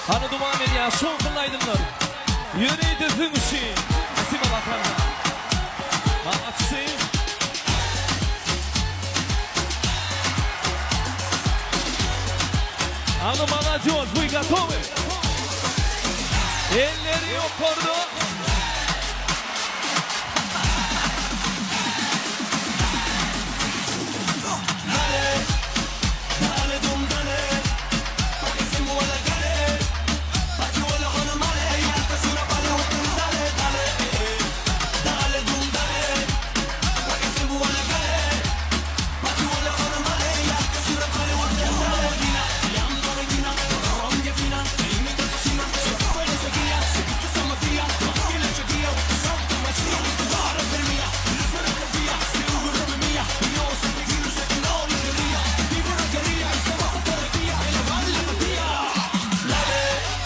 Hani duman ediyor, şov kılaydınlar. Yürüydü hümüşü. Sima bakarlar. Malatsi. Hanım ana George, we got over. Elleri yok orada.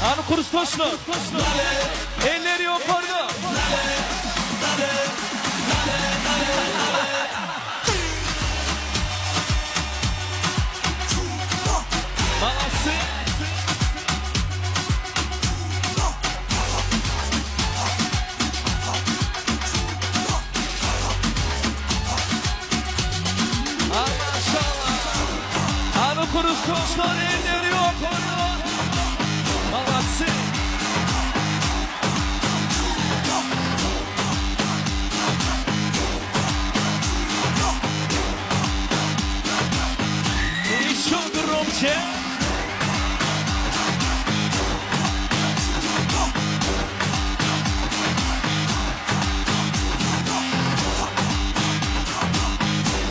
Hanı kurus toşlu. Elleri yok orada. Malatsi. Maşallah. Hanı kurus toşlu. Elleri yok orada. Malatsi. Еще громче.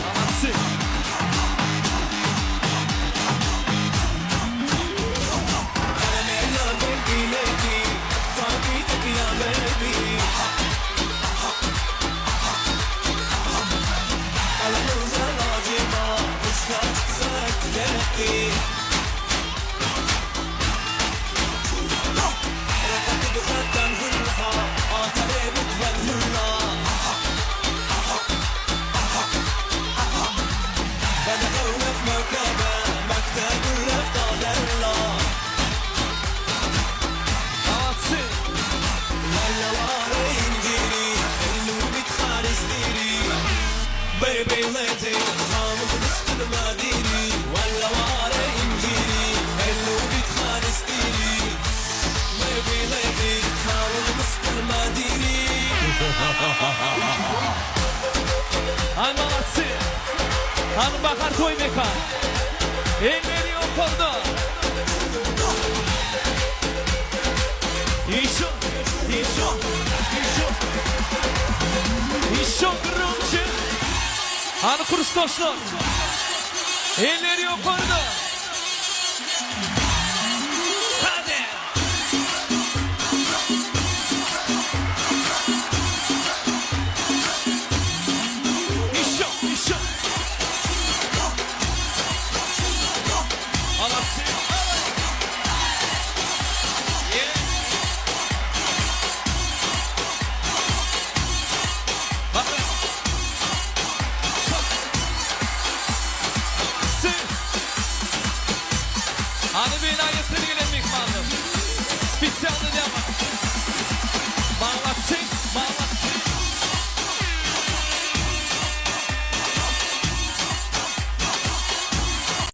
Malatsi. Baby lady, خامض بسط المديري ولا واري انجيري حلو بيتخان استيري Baby lady, خامض بسط المديري Han Malatsi. Han bakar toy mekan. Elleri yok orada. İşo. İşo gromçe. Han kurus toşlu. Elleri yok orada. Hadi. İşo. Malatsi. Yeah. Bakın. Hadi bir ayetleri gelen mikmandır.